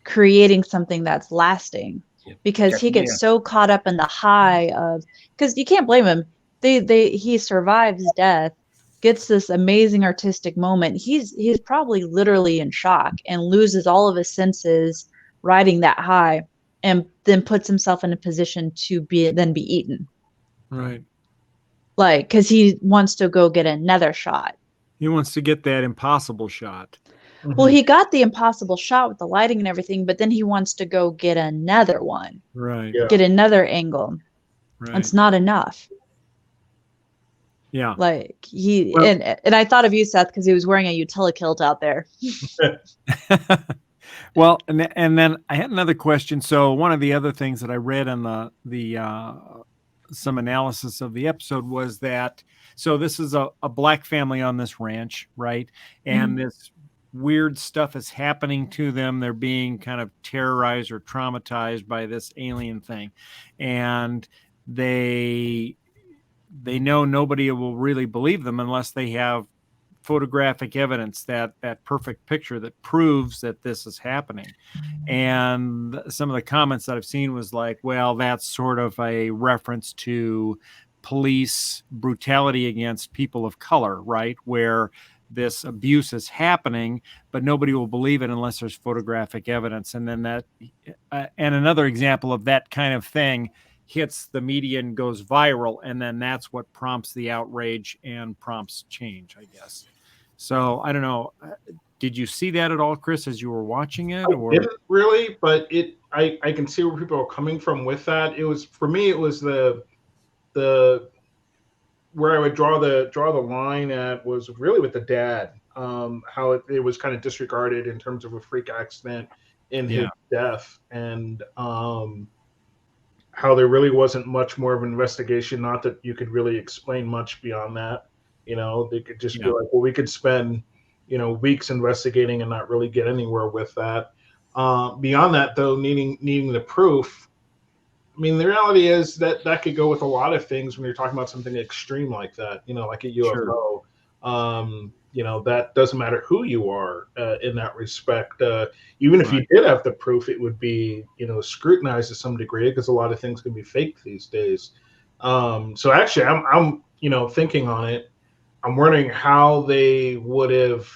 creating something that's lasting. Because he gets so caught up in the high of, because you can't blame him. He survives death, gets this amazing artistic moment. He's probably literally in shock and loses all of his senses riding that high, and then puts himself in a position to be eaten. Right. Like, because he wants to go get another shot. He wants to get that impossible shot. Well, he got the impossible shot with the lighting and everything, but then he wants to go get another one. Right. Get another angle. Right. It's not enough. Yeah. Like and I thought of you, Seth, because he was wearing a utilikilt out there. Well, and then I had another question. So one of the other things that I read on the some analysis of the episode was that, so this is a black family on this ranch, right? And this weird stuff is happening to them. They're being kind of terrorized or traumatized by this alien thing. And they know nobody will really believe them unless they have photographic evidence, that perfect picture that proves that this is happening. And some of the comments that I've seen was like, well, that's sort of a reference to police brutality against people of color, right? Where this abuse is happening, but nobody will believe it unless there's photographic evidence. And then and another example of that kind of thing hits the media and goes viral, and then that's what prompts the outrage and prompts change, I guess. So I don't know. Did you see that at all, Chris, as you were watching it? Or? I didn't really, but I can see where people are coming from with that. It was, for me, it was the where I would draw the line at was really with the dad. How it was kind of disregarded in terms of a freak accident in his death, and how there really wasn't much more of an investigation. Not that you could really explain much beyond that. They could just be like, well, we could spend, weeks investigating and not really get anywhere with that. Beyond that, though, needing the proof. I mean, the reality is that could go with a lot of things when you're talking about something extreme like that, like a UFO. Sure. That doesn't matter who you are in that respect. Even if you did have the proof, it would be, scrutinized to some degree, because a lot of things can be faked these days. So actually, I'm thinking on it. I'm wondering how they would have,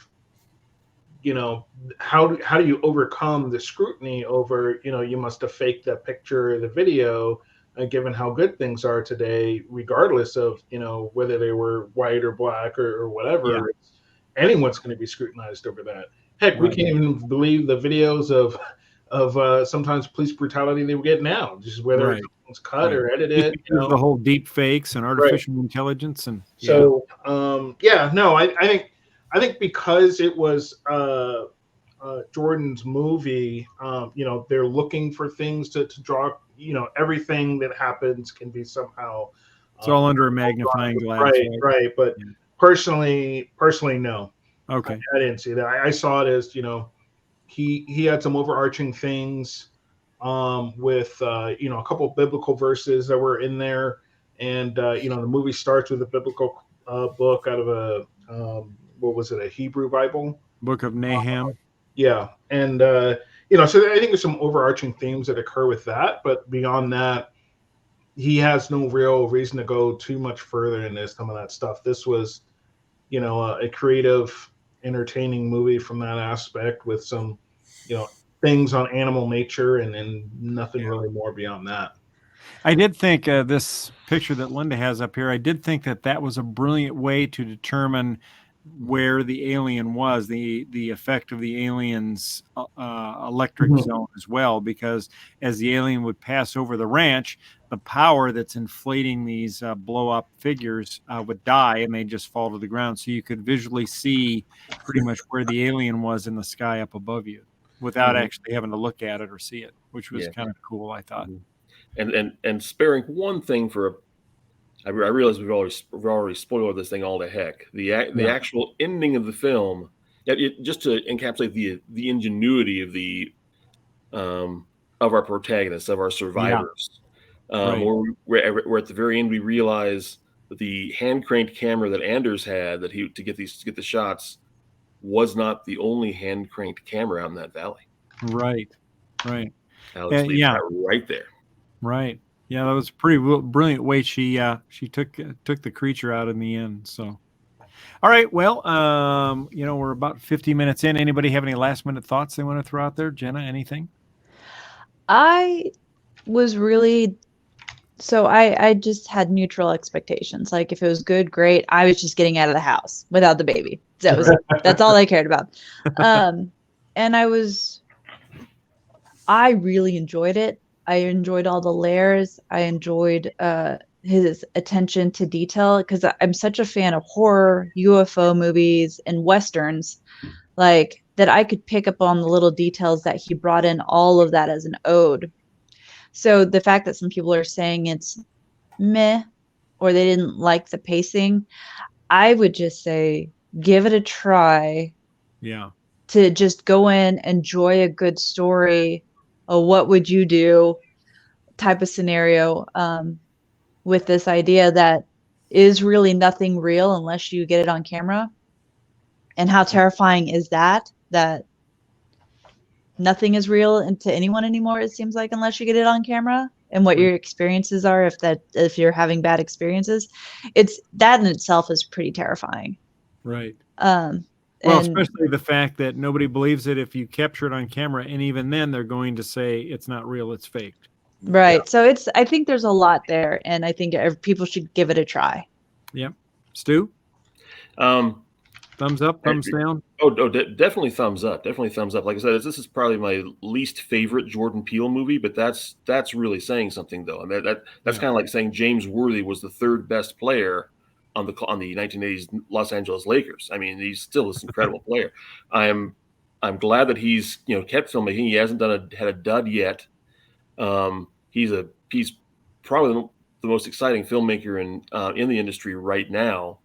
how do you overcome the scrutiny over, you must have faked that picture or the video, given how good things are today, regardless of, whether they were white or black or whatever. Yeah. Anyone's going to be scrutinized over that. Heck, we can't even believe the videos of sometimes police brutality they get now, just whether it's cut or edited. The whole deep fakes and artificial intelligence, and so I think because it was Jordan's movie, they're looking for things to draw. Everything that happens can be somehow. It's all under a magnifying glass. Right. But personally, no. Okay. I didn't see that. I saw it as, he had some overarching things with, a couple of biblical verses that were in there. And, the movie starts with a biblical book out of a Hebrew Bible? Book of Nahum. And, so I think there's some overarching themes that occur with that. But beyond that, he has no real reason to go too much further in some of that stuff. This was, a creative, entertaining movie from that aspect with some, things on animal nature and nothing really more beyond that. I did think this picture that Linda has up here, I did think that was a brilliant way to determine where the alien was, the effect of the alien's electric zone as well, because as the alien would pass over the ranch, the power that's inflating these blow up figures would die, and they just fall to the ground. So you could visually see pretty much where the alien was in the sky up above you without actually having to look at it or see it, which was kind of cool, I thought. And sparing one thing for I realize we've already spoiled this thing all to heck. The actual ending of the film, just to encapsulate the ingenuity of of our protagonists, of our survivors. Where at the very end we realize that the hand cranked camera that Anders had to get the shots was not the only hand cranked camera out in that valley. Right. Alex Lee sat right there. Right. Yeah, that was a pretty brilliant way she took the creature out in the end. So, all right. Well, we're about 50 minutes in. Anybody have any last minute thoughts they want to throw out there? Jenna, anything? I was really I just had neutral expectations. Like if it was good, great. I was just getting out of the house without the baby. That's all I cared about. And I really enjoyed it. I enjoyed all the layers. I enjoyed his attention to detail, because I'm such a fan of horror, UFO movies, and Westerns, like that I could pick up on the little details that he brought in, all of that as an ode. So the fact that some people are saying it's meh, or they didn't like the pacing, I would just say give it a try. Yeah. To just go in, enjoy a good story, a what would you do type of scenario, with this idea that is really nothing real unless you get it on camera. And how terrifying is that nothing is real to anyone anymore, it seems like, unless you get it on camera, and what your experiences are if you're having bad experiences. It's that in itself is pretty terrifying. Right. Especially the fact that nobody believes it if you capture it on camera, and even then they're going to say it's not real, it's faked. Right. Yeah. So I think there's a lot there, and I think people should give it a try. Yep. Stu? Thumbs up, thumbs down? Definitely thumbs up. Definitely thumbs up. Like I said, this is probably my least favorite Jordan Peele movie, but that's really saying something, though. And that's kind of like saying James Worthy was the third best player on the 1980s Los Angeles Lakers. I mean, he's still this incredible player. I'm glad that he's kept filmmaking. He hasn't had a dud yet. He's probably the most exciting filmmaker in the industry right now.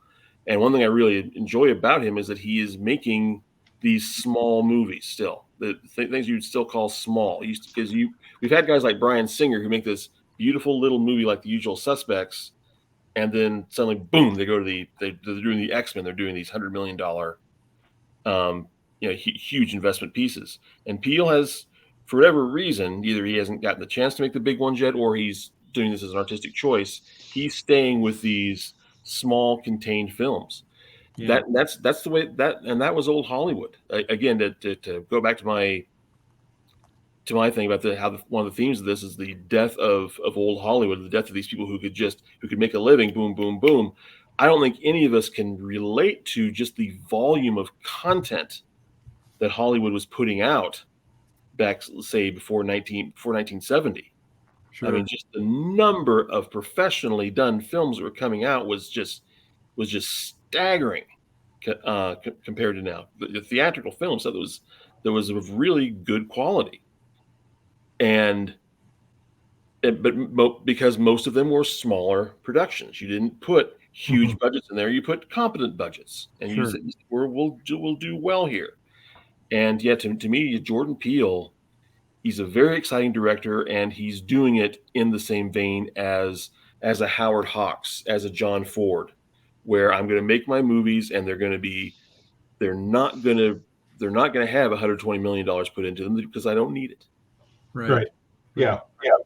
And one thing I really enjoy about him is that he is making these small movies still, the things you'd still call small. Because we've had guys like Bryan Singer who make this beautiful little movie like The Usual Suspects, and then suddenly, boom, they go to they're doing the X-Men. They're doing these $100 million, huge investment pieces. And Peele has, for whatever reason, either he hasn't gotten the chance to make the big ones yet, or he's doing this as an artistic choice. He's staying with these small, contained films. Yeah. That's the way that was old Hollywood. Again, to go back to my thing about one of the themes of this is the death of old Hollywood, the death of these people who could make a living, boom, boom, boom. I don't think any of us can relate to just the volume of content that Hollywood was putting out back, say, before 1970. Sure. I mean, just the number of professionally done films that were coming out was just staggering compared to now. The theatrical films, so there was of really good quality. But because most of them were smaller productions, you didn't put huge budgets in there. You put competent budgets, and you said, we'll do well here. And yet, to me, Jordan Peele, he's a very exciting director, and he's doing it in the same vein as a Howard Hawks, as a John Ford, where I'm going to make my movies, and they're not going to have $120 million put into them because I don't need it. Right. Yeah.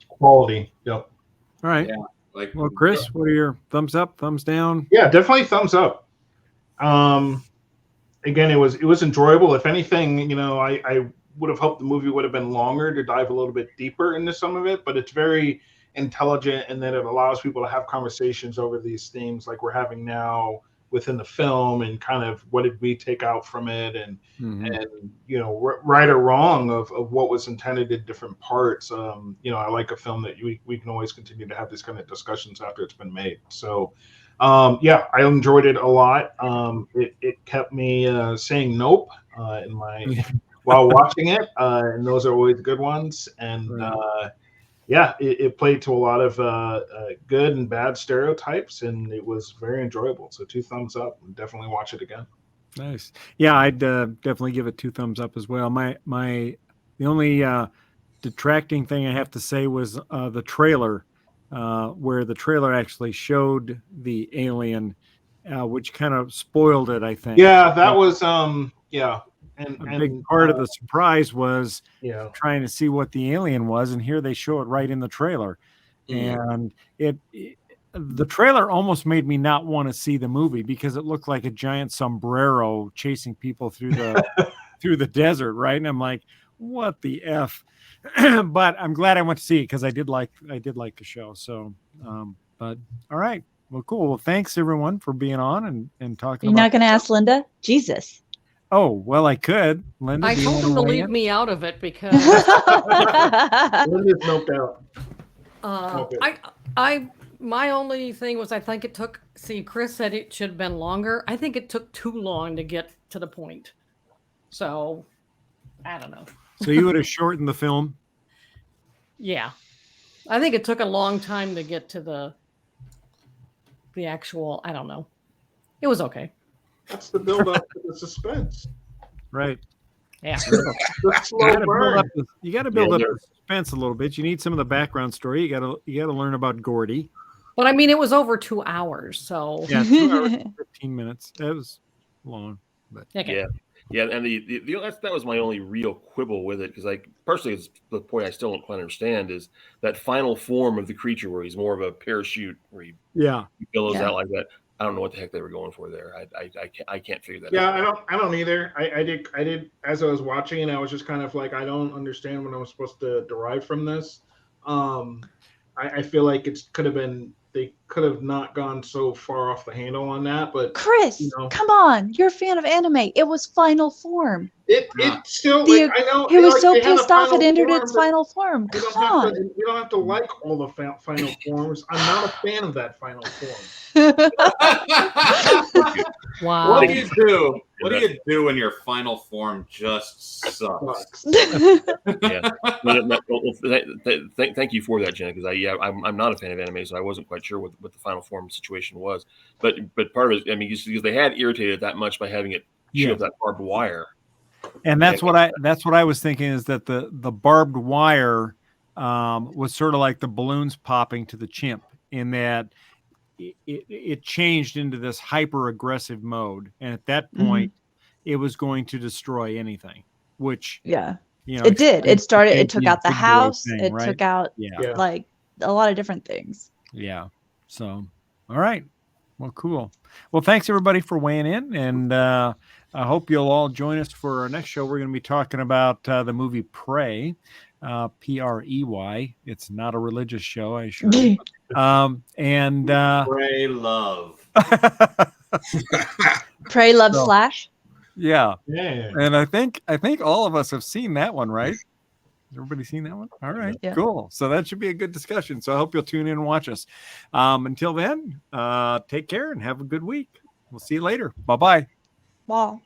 Quality. Yep. All right. Yeah. Well, Chris, what are your thumbs up, thumbs down? Yeah, definitely thumbs up. Again, it was enjoyable. If anything, I would have hoped the movie would have been longer to dive a little bit deeper into some of it, but it's very intelligent in that it allows people to have conversations over these themes like we're having now within the film, and kind of what did we take out from it, and right or wrong of what was intended in different parts. I like a film that we can always continue to have these kind of discussions after it's been made. So I enjoyed it a lot. It kept me saying nope in my while watching it, and those are always good ones. And it played to a lot of good and bad stereotypes, and it was very enjoyable. So 2 thumbs up, and definitely watch it again. Nice. Yeah, I'd definitely give it 2 thumbs up as well. The only detracting thing I have to say was the trailer, where the trailer actually showed the alien, which kind of spoiled it, I think. Yeah, that was And a big part of the surprise was trying to see what the alien was, and here they show it right in the trailer. And the trailer almost made me not want to see the movie because it looked like a giant sombrero chasing people through the through the desert, right? And I'm like, what the F? But I'm glad I went to see it because I did like the show. So but all right. Well, cool. Well, thanks everyone for being on and talking. You're not going to ask Linda? Jesus. Oh, well, I could. Linda, I told him to leave me out of it because Linda's noped out. My only thing was I think it took. See, Chris said it should have been longer. I think it took too long to get to the point. So, I don't know. So you would have shortened the film? Yeah, I think it took a long time to get to the actual. I don't know. It was okay. That's the build up to the suspense. Right. Yeah. You got to build up the suspense a little bit. You need some of the background story. You got to learn about Gordy. But I mean, it was over 2 hours, so 2 hours and 15 minutes. That was long, but okay. Yeah, and that was my only real quibble with it, because personally, it's the point I still don't quite understand is that final form of the creature where he's more of a parachute, where he billows out like that. I don't know what the heck they were going for there. I can't figure that out. Yeah, I don't either. I did as I was watching, and I was just kind of like, I don't understand what I'm supposed to derive from this. I feel like they could have not gone so far off the handle on that. But Chris, come on, you're a fan of anime. It was final form. It still. I know he was so pissed off it entered its final form. Come on. You don't have to like all the final forms. I'm not a fan of that final form. Wow. What do you do? What do you do when your final form just sucks? Thank you for that, Jenna, because I'm not a fan of anime, so I wasn't quite sure what the final form situation was. But part of it, I mean, because they had irritated that much by having it shoot up that barbed wire. And that's what I was thinking, is that the barbed wire was sort of like the balloons popping to the chimp, in that it changed into this hyper aggressive mode, and at that point it was going to destroy anything, which it did. It took out the house, took out like a lot of different things. So all right, well, cool. Well, thanks everybody for weighing in, and I hope you'll all join us for our next show. We're going to be talking about the movie Prey, Prey. It's not a religious show, I assure you. And Pray love. Pray love slash. Yeah. And I think all of us have seen that one, right? Has everybody seen that one? All right, cool. So that should be a good discussion. So I hope you'll tune in and watch us. Until then, take care and have a good week. We'll see you later. Bye-bye. Bye.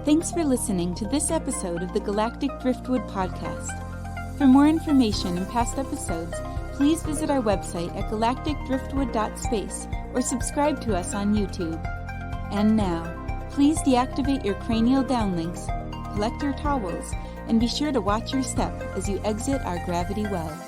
Thanks for listening to this episode of the Galactic Driftwood podcast. For more information and past episodes, please visit our website at galacticdriftwood.space or subscribe to us on YouTube. And now, please deactivate your cranial downlinks, collect your towels, and be sure to watch your step as you exit our gravity well.